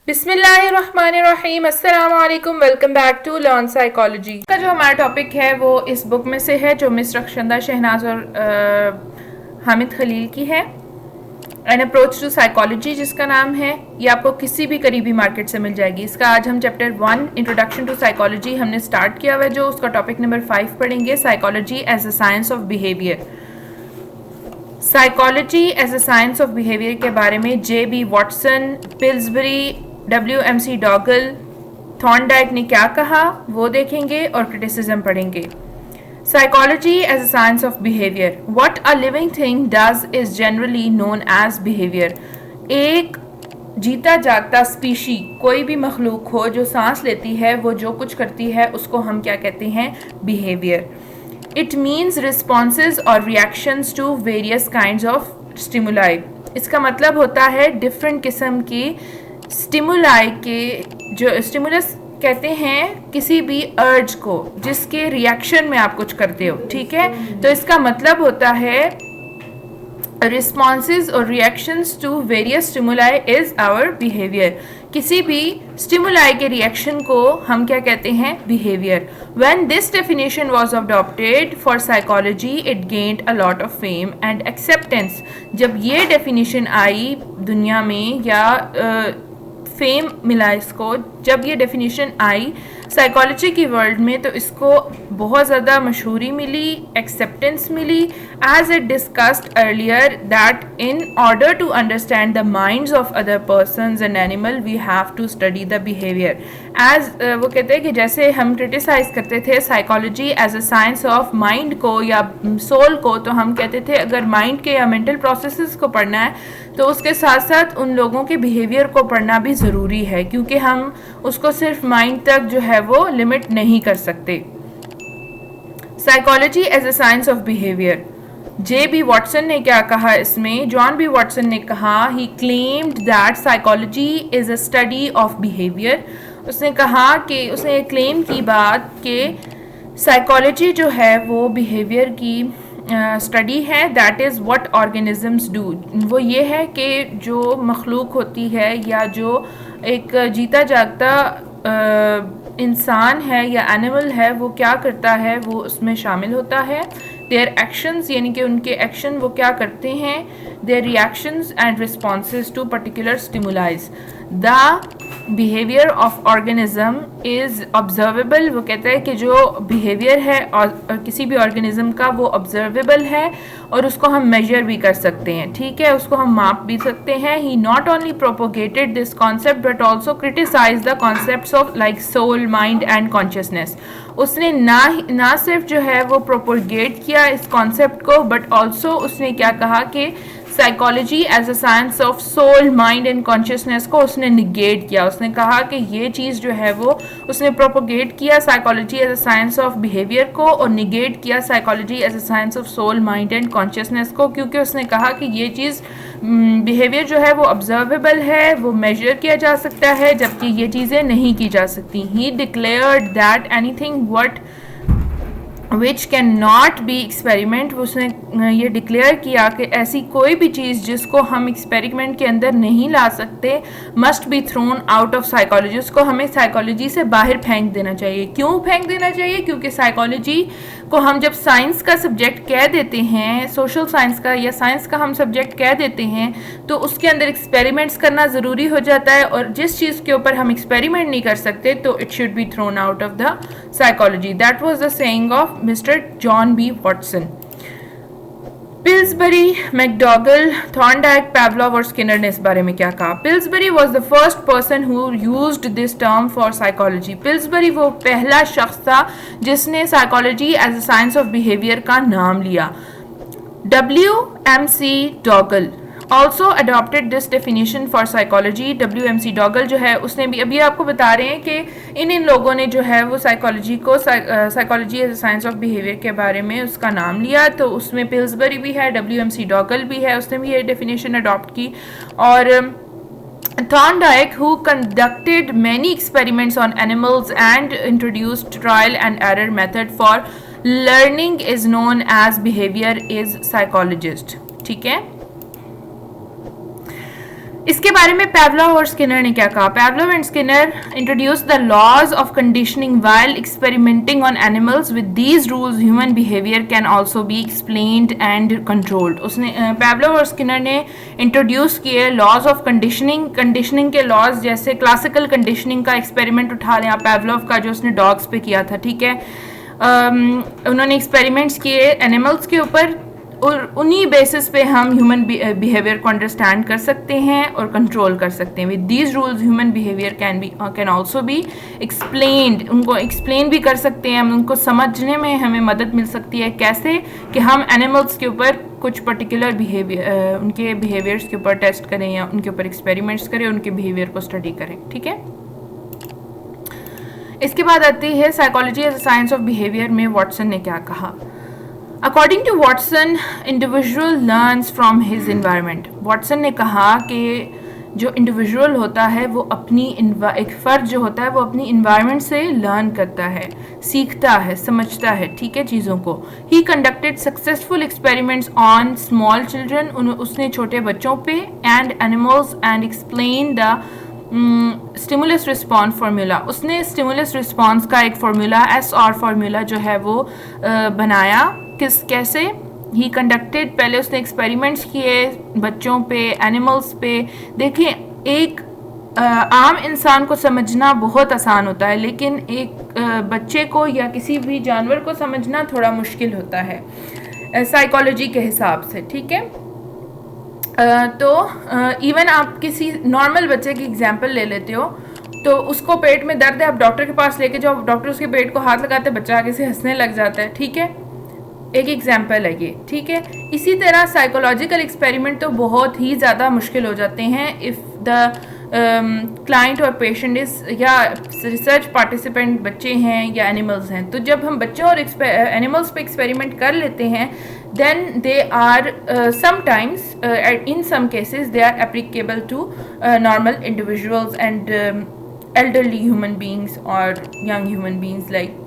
बिस्मिल्लाहिर्रहमानिर्रहीम, अस्सलाम वालेकुम, welcome back to learn psychology का जो हमारा टॉपिक है वो इस बुक में से है जो मिस रक्षंदा शहनाज और हामिद खलील की है, एन अप्रोच टू साइकोलॉजी जिसका नाम है। ये आपको किसी भी करीबी मार्केट से मिल जाएगी। इसका आज हम चैप्टर 1 इंट्रोडक्शन टू साइकोलॉजी हमने स्टार्ट किया हुआ है, जो उसका टॉपिक नंबर 5 पढ़ेंगे, psychology as a science of behaviour. Psychology as a science of behaviour के बारे में J.B. Watson, Pillsbury, WMC Dougall, Thorndike ने क्या कहा वो देखेंगे और क्रिटिसिज्म पढ़ेंगे। Psychology as a science of behaviour. What a living thing does is generally known as behaviour. एक जीता जागता स्पीशी, कोई भी मखलूक हो जो सांस लेती है, वो जो कुछ करती है उसको हम क्या कहते हैं? बिहेवियर। इट मीन्स रिस्पॉन्सेज और reactions to various kinds of stimuli. इसका मतलब होता है डिफरेंट किस्म की स्टिमुलाई के, जो स्टिमुलस कहते हैं किसी भी अर्ज को जिसके रिएक्शन में आप कुछ करते हो, ठीक है। तो इसका मतलब होता है रिस्पॉन्सेज और reactions to various stimuli is our behaviour. किसी भी स्टिमुलाई के रिएक्शन को हम क्या कहते हैं? Behaviour. When this definition was adopted for psychology it gained a lot of fame and acceptance. जब ये डेफिनेशन आई दुनिया में, या फेम मिला इसको, जब ये डेफिनेशन आई साइकोलॉजी की वर्ल्ड में, तो इसको बहुत ज़्यादा मशहूरी मिली, एक्सेप्टेंस मिली। As it discussed earlier that in order to understand the minds of other persons and animal we have to study the behaviour. As वो कहते हैं कि जैसे हम क्रिटिसाइज करते थे psychology as a science of mind को या सोल को, तो हम कहते थे अगर माइंड के या मेंटल प्रोसेसेस को पढ़ना है तो उसके साथ साथ उन लोगों के बिहेवियर को पढ़ना भी ज़रूरी है, क्योंकि हम उसको सिर्फ माइंड तक जो है वो लिमिट नहीं कर सकते। Psychology as a science of behaviour. J.B. Watson ने क्या कहा इसमें? जॉन बी वॉटसन ने कहा, he claimed that psychology is a study of behaviour. उसने कहा कि उसने क्लेम की बात कि साइकोलॉजी जो है वो बिहेवियर की स्टडी है। That is what organisms do. वो ये है कि जो मखलूक होती है या जो एक जीता जागता इंसान है या एनिमल है, वो क्या करता है, वो उसमें शामिल होता है। देयर एक्शंस, यानी कि उनके एक्शन वो क्या करते हैं। Their reactions and responses to particular stimulus. The behaviour of organism is observable. वो कहता है कि जो बिहेवियर है और किसी भी ऑर्गेनिज्म का वो ऑब्जर्वेबल है और उसको हम मेजर भी कर सकते हैं, ठीक है, उसको हम माप भी सकते हैं। He not only propagated this concept but also criticize the concepts of like soul, mind and consciousness. उसने ना सिर्फ जो है वो प्रोपोगेट किया इस कॉन्सेप्ट को, बट ऑल्सो उसने क्या कहा कि psychology as a science of soul, mind and consciousness को उसने निगेट किया। उसने कहा कि ये चीज़ जो है वो उसने प्रोपोगेट किया psychology as a science of behaviour को, और निगेट किया psychology as a science of soul, mind and consciousness को, क्योंकि उसने कहा कि ये चीज़ बिहेवियर जो है वो ऑब्जर्वेबल है, वो मेजर किया जा सकता है, जबकि ये चीज़ें नहीं की जा सकती। ही declared that anything what which can not be experiment. उसने ये डिक्लेयर किया कि ऐसी कोई भी चीज़ जिसको हम एक्सपेरिमेंट के अंदर नहीं ला सकते must be thrown out of psychology. उसको हमें साइकोलॉजी से बाहर फेंक देना चाहिए। क्यों फेंक देना चाहिए? क्योंकि साइकोलॉजी को हम जब साइंस का सब्जेक्ट कह देते हैं, सोशल साइंस का या साइंस का हम सब्जेक्ट कह देते हैं, तो उसके अंदर एक्सपेरिमेंट्स करना ज़रूरी हो जाता है, और जिस चीज़ के ऊपर हम एक्सपेरिमेंट नहीं कर सकते तो it should be thrown out of the psychology. That was the saying of mister John B Watson. Pillsbury, McDougall, Thorndike, Pavlov और स्किनर ने इस बारे में क्या कहा? Pillsbury was the first person who used this term for psychology. Pillsbury वो पहला शख्स था जिसने psychology as a science of behaviour का नाम लिया। WMC Dougall also adopted this definition for psychology. WMC Dougall जो है उसने भी, अभी आपको बता रहे हैं कि इन लोगों ने जो है वो साइकोलॉजी को psychology as a science of behaviour के बारे में उसका नाम लिया। तो उसमें पिल्सबरी भी है, WMC डॉगल भी है, उसने भी ये डेफिनेशन अडॉप्ट की। और Thorndike, who conducted many experiments on animals and introduced trial and error method for learning, is known as behavior is psychologist. ठीक है। इसके बारे में पैवलोव और स्किनर ने क्या कहा? Pavlov and Skinner introduce the laws of conditioning while experimenting on animals with these rules human behaviour can also be explained and controlled. उसने पैवलोव और स्किनर ने इंट्रोड्यूस किए लॉज ऑफ कंडीशनिंग के लॉज, जैसे classical conditioning का experiment उठा लें आप, पैवलोव का जो उसने डॉग्स पे किया था, ठीक है। उन्होंने एक्सपेरिमेंट्स किए एनिमल्स के ऊपर और उन्हीं बेसिस पे हम ह्यूमन बिहेवियर को अंडरस्टैंड कर सकते हैं और कंट्रोल कर सकते हैं। With these rules human behaviour can also be explained, उनको एक्सप्लेन भी कर सकते हैं, हम उनको समझने में हमें मदद मिल सकती है। कैसे? कि हम एनिमल्स के ऊपर कुछ पर्टिकुलर बिहेवियर, उनके बिहेवियर्स के ऊपर टेस्ट करें या उनके ऊपर एक्सपेरिमेंट्स करें, उनके बिहेवियर को स्टडी करें, ठीक है। इसके बाद आती है psychology as a science of behaviour में वॉटसन ने क्या कहा? According to Watson, individual learns from his environment. Watson ने कहा कि जो इंडिविजुअल होता है वो अपनी एक फ़र्द जो होता है वो अपनी इन्वायरमेंट से लर्न करता है, सीखता है, समझता है, ठीक है, चीज़ों को। ही conducted successful experiments on small children, उसने छोटे बच्चों पे and animals and explain the stimulus response formula. उसने स्टिमुलस रिस्पॉन्स का एक फार्मूला SR फार्मूला जो है वो बनाया। कैसे? ही कंडक्टेड, पहले उसने एक्सपेरिमेंट्स किए बच्चों पे, एनिमल्स पे। देखिए, एक आम इंसान को समझना बहुत आसान होता है, लेकिन एक बच्चे को या किसी भी जानवर को समझना थोड़ा मुश्किल होता है साइकोलॉजी के हिसाब से, ठीक है। तो इवन आप किसी नॉर्मल बच्चे की एग्जांपल ले लेते हो, तो उसको पेट में दर्द है, आप डॉक्टर के पास लेके जाओ, डॉक्टर उसके पेट को हाथ लगाते हैं, बच्चा आगे से हंसने लग जाता है, ठीक है। एक एग्जाम्पल है ये, ठीक है। इसी तरह साइकोलॉजिकल एक्सपेरिमेंट तो बहुत ही ज़्यादा मुश्किल हो जाते हैं इफ़ द क्लाइंट और पेशेंट इज़ या रिसर्च पार्टिसिपेंट बच्चे हैं या एनिमल्स हैं। तो जब हम बच्चों और एनिमल्स पे एक्सपेरिमेंट कर लेते हैं, then they are sometimes in some cases they are applicable to normal individuals and elderly human beings or young human beings like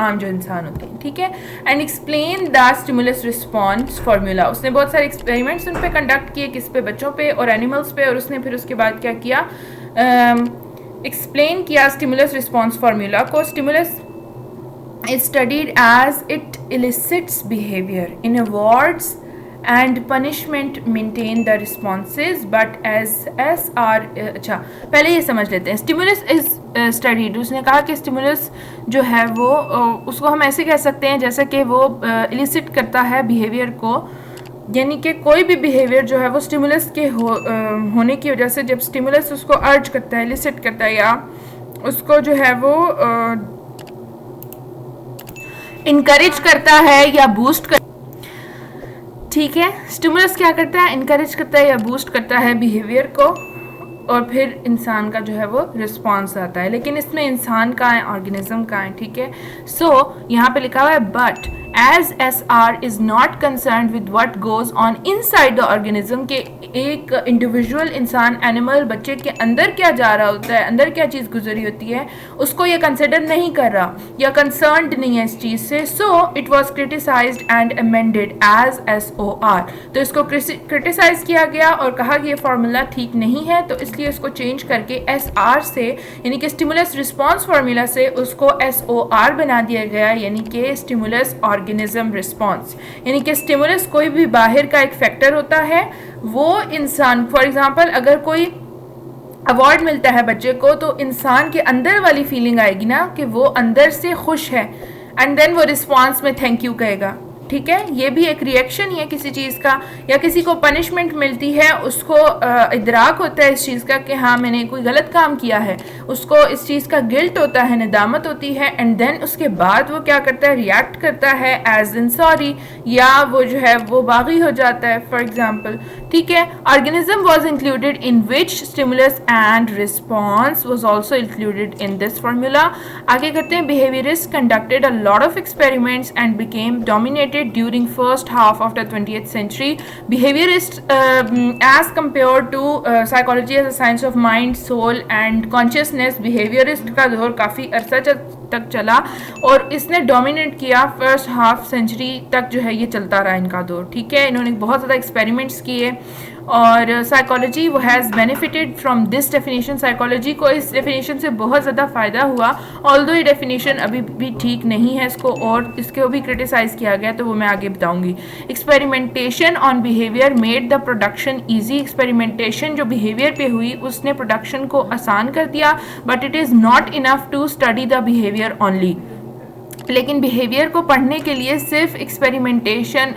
आम जो इंसान होते हैं, ठीक है। And explain the stimulus response formula. उसने बहुत सारे एक्सपेरिमेंट्स उन पे कंडक्ट किए, किस पे? बच्चों पे और एनिमल्स पे, और उसने फिर उसके बाद क्या किया? एक्सप्लेन किया स्टिमुलस रिस्पॉन्स फार्मूला को। Stimulus is studied as it elicits behavior in awards and punishment maintain the responses but as SR अच्छा पहले ये समझ लेते हैं। स्टिमुलस इज स्टडीड, उसने कहा कि स्टिमुलस जो है वो उसको हम ऐसे कह सकते हैं जैसे कि वो इलिसिट करता है बिहेवियर को, यानी कि कोई भी बिहेवियर जो है वो स्टिमुलस के होने की वजह से, जब स्टिमुलस उसको अर्ज करता है, इलिसिट करता है या उसको जो है वो इनकरेज करता है या बूस्ट कर, ठीक है। स्टिमुलस क्या करता है? इनकरेज करता है या बूस्ट करता है बिहेवियर को, और फिर इंसान का जो है वो रिस्पॉन्स आता है। लेकिन इसमें इंसान का है, ऑर्गेनिज्म का है, ठीक है। सो यहाँ पे लिखा हुआ है but as SR is not concerned with what goes on inside the organism, के एक इंडिविजुअल इंसान, एनिमल, बच्चे के अंदर क्या जा रहा होता है, अंदर क्या चीज़ गुजरी होती है, उसको ये कंसिडर नहीं कर रहा या कंसर्न्ड नहीं है इस चीज़ से। So it was criticised and amended as SOR। तो इसको क्रिटिसाइज किया गया और कहा कि ये फार्मूला ठीक नहीं है, तो इसलिए इसको चेंज करके SR से, यानी कि स्टिमुलस रिस्पॉन्स फार्मूला से, उसको SOR बना दिया गया, यानी कि स्टिमुलस ऑर्गेनिज्म रिस्पॉन्स। यानी कि स्टिमुलस कोई भी बाहर का एक फैक्टर होता है, वो इंसान, फॉर एग्जांपल अगर कोई अवार्ड मिलता है बच्चे को, तो इंसान के अंदर वाली फीलिंग आएगी ना कि वो अंदर से खुश है, एंड देन वो रिस्पॉन्स में थैंक यू कहेगा, ठीक है। ये भी एक रिएक्शन ही है किसी चीज़ का। या किसी को पनिशमेंट मिलती है, उसको इदराक होता है इस चीज़ का कि हाँ मैंने कोई गलत काम किया है, उसको इस चीज़ का गिल्ट होता है, नदामत होती है, एंड देन उसके बाद वो क्या करता है? रिएक्ट करता है एज इन सॉरी, या वो जो है वो बागी हो जाता है, फॉर एग्जाम्पल, ठीक है। Organism was included in which stimulus and response was also included in this formula. आगे करते हैं, behaviourist conducted a lot of experiments and became dominated during first half of the 20th century. Behaviorists as compared to psychology as a science of mind, soul and consciousness, behaviorist का दौर काफ़ी अरसा तक चला और इसने डोमिनेट किया। First half century तक जो है ये चलता रहा इनका दौर, ठीक है। इन्होंने बहुत ज़्यादा एक्सपेरिमेंट्स किए और साइकोलॉजी वो has benefited from this definition, psychology को इस डेफिनेशन से बहुत ज़्यादा फ़ायदा हुआ। ऑल्दो ये डेफिनेशन अभी भी ठीक नहीं है, इसको और इसको भी क्रिटिसाइज़ किया गया, तो वो मैं आगे बताऊंगी। Experimentation on behaviour made the production easy, experimentation जो बिहेवियर पे हुई उसने प्रोडक्शन को आसान कर दिया। But it is not enough to study the behaviour only, लेकिन बिहेवियर को पढ़ने के लिए सिर्फ एक्सपेरिमेंटेशन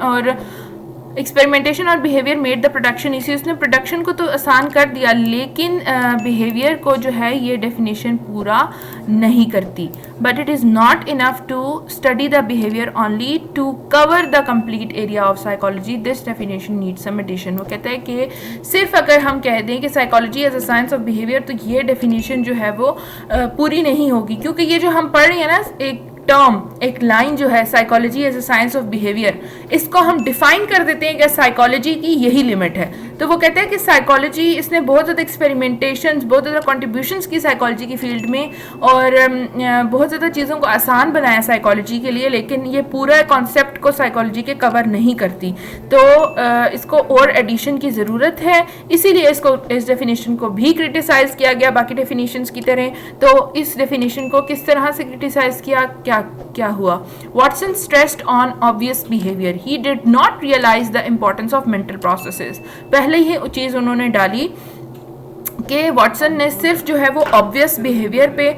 और बिहेवियर मेड द प्रोडक्शन इसी, उसने प्रोडक्शन को तो आसान कर दिया, लेकिन बिहेवियर को जो है ये डेफिनेशन पूरा नहीं करती। But it is not enough to study the behaviour only to cover the complete area of psychology, this definition need some addition. वो कहता है कि सिर्फ अगर हम कह दें कि psychology as a science of behaviour, तो ये डेफिनेशन जो है वो पूरी नहीं होगी, क्योंकि ये जो हम पढ़ रहे हैं ना, एक टर्म, एक लाइन जो है psychology as a science of behaviour, इसको हम डिफाइन कर देते हैं कि साइकोलॉजी की यही लिमिट है। तो वो कहते हैं कि साइकोलॉजी, इसने बहुत ज़्यादा एक्सपेरिमेंटेशंस, बहुत ज़्यादा कंट्रीब्यूशंस की साइकोलॉजी की फील्ड में, और बहुत ज़्यादा चीज़ों को आसान बनाया साइकोलॉजी के लिए, लेकिन ये पूरा कॉन्सेप्ट को साइकोलॉजी के कवर नहीं करती। तो इसको और एडिशन की ज़रूरत है, इसीलिए इसको, इस डेफिनेशन को भी क्रिटिसाइज़ किया गया बाकी डेफिनेशंस की तरह। तो इस डेफिनेशन को किस तरह से क्रिटिसाइज़ किया, क्या हुआ? Watson stressed on obvious behaviour, he did not realise the importance of mental processes. पहले ही चीज़ उन्होंने डाली कि वॉटसन ने सिर्फ जो है वो ऑब्वियस बिहेवियर पे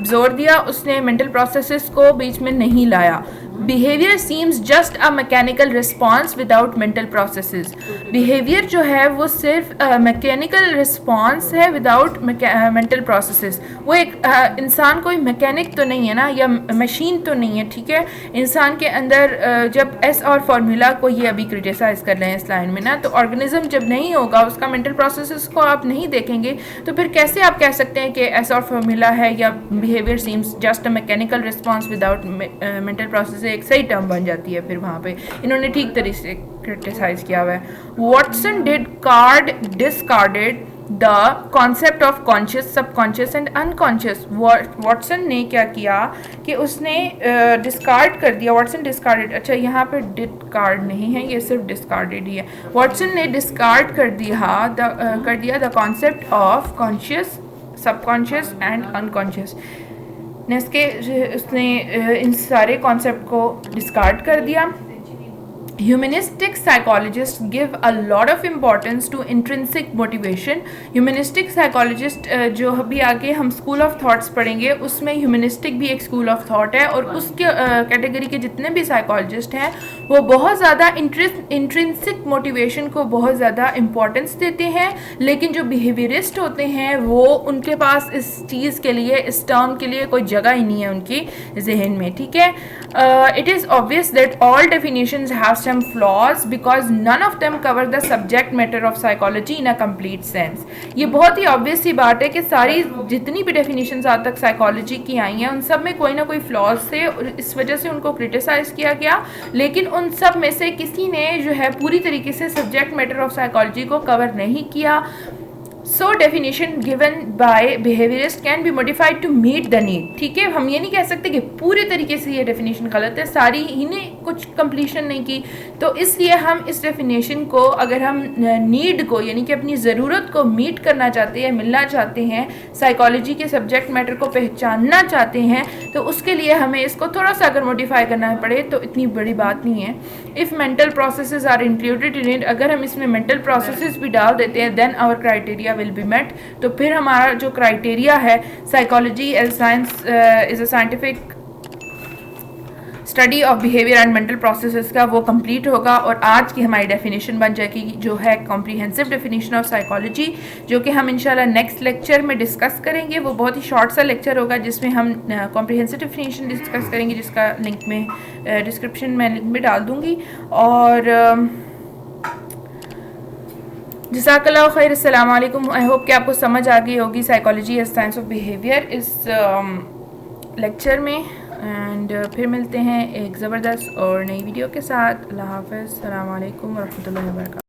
जोर दिया, उसने मेंटल प्रोसेसेस को बीच में नहीं लाया। Behaviour seems just a mechanical response without mental processes, behaviour जो है वो सिर्फ मैकेनिकल रिस्पॉन्स है विदाउट मेंटल प्रोसेसेस। वो एक इंसान कोई मैकेनिक तो नहीं है ना, या मशीन तो नहीं है, ठीक है। इंसान के अंदर जब एस और फार्मूला को ये अभी क्रिटिसाइज कर रहे हैं इस लाइन में ना, तो ऑर्गेनिज्म जब नहीं होगा, उसका मेंटल प्रोसेसेस को आप नहीं देखेंगे, तो फिर कैसे आप कह सकते हैं कि एस और फार्मूला है, या behaviour seems just a mechanical response without mental process एक सही टर्म बन जाती है। फिर वहाँ पे इन्होंने ठीक तरीके से क्रिटिसाइज किया हुआ है। Watson discarded the concept of conscious, subconscious and unconscious. Watson ने क्या किया कि उसने डिस्कार्ड कर दिया, वॉटसन डिस्कार्डेड, अच्छा यहाँ पे डिस्कार्ड नहीं है, ये सिर्फ डिस्कार्डेड ही है। वॉटसन ने डिस्कार्ड कर दिया the concept of conscious, subconscious and unconscious, उसने इन सारे कॉन्सेप्ट को डिस्कार्ड कर दिया। Humanistic psychologists give a lot of importance to intrinsic motivation. Humanistic psychologist जो अभी आगे हम स्कूल ऑफ थॉट्स पढ़ेंगे, उसमें ह्यूमनिस्टिक भी एक स्कूल ऑफ थॉट है, और उसके कैटेगरी के जितने भी साइकोलॉजिस्ट हैं वो बहुत ज़्यादा इंट्रिंसिक मोटिवेशन को बहुत ज़्यादा इम्पोर्टेंस देते हैं, लेकिन जो बिहेवियरिस्ट होते हैं वो, उनके पास इस चीज़ के लिए, इस टर्म के लिए कोई जगह ही नहीं है उनकी जहन में, ठीक है। It is obvious that all definitions have some flaws because none of them cover the subject matter of psychology in a complete sense. ये बहुत ही ऑब्वियस सी बात है कि सारी जितनी भी डेफिनेशंस आज तक साइकोलॉजी की आई हैं, उन सब में कोई ना कोई फ्लॉज थे, और इस वजह से उनको क्रिटिसाइज किया गया, लेकिन उन सब में से किसी ने जो है पूरी तरीके से सब्जेक्ट मैटर ऑफ साइकोलॉजी को कवर नहीं किया। So definition given by behaviorist can be modified to meet the need, ठीक है। हम ये नहीं कह सकते कि पूरे तरीके से ये डेफिनेशन गलत है, सारी ही ने कुछ कंप्लीशन नहीं की, तो इसलिए हम इस डेफिनेशन को, अगर हम नीड को, यानी कि अपनी ज़रूरत को मीट करना चाहते हैं, मिलना चाहते हैं, साइकोलॉजी के सब्जेक्ट मैटर को पहचानना चाहते हैं, तो उसके लिए हमें इसको थोड़ा सा अगर मॉडिफाई करना पड़े तो इतनी बड़ी बात नहीं है। If mental processes are included in it, अगर हम इसमें मेंटल प्रोसेसेस भी डाल देते हैं, then our criteria will be met, तो फिर हमारा जो क्राइटेरिया है psychology as science is a scientific study of behaviour and mental processes का, वो कंप्लीट होगा, और आज की हमारी डेफिनेशन बन जाएगी जो है कॉम्प्रिहेंसिव डेफिनेशन ऑफ साइकोलॉजी, जो कि हम इंशाल्लाह नेक्स्ट लेक्चर में डिस्कस करेंगे। वो बहुत ही शॉर्ट सा लेक्चर होगा जिसमें हम कॉम्प्रिहेंसिव डेफिनेशन डिस्कस करेंगे, जिसका लिंक में डिस्क्रिप्शन में लिंक में डाल दूँगी। और जज़ाकल्लाहु खैर, अस्सलाम वालेकुम। आई होप कि आपको समझ आ गई होगी psychology as science of behaviour इस लेक्चर में, एंड फिर मिलते हैं एक ज़बरदस्त और नई वीडियो के साथ। अल्लाह हाफ़िज़, अस्सलाम वालेकुम व रहमतुल्लाहि व बरकातहू।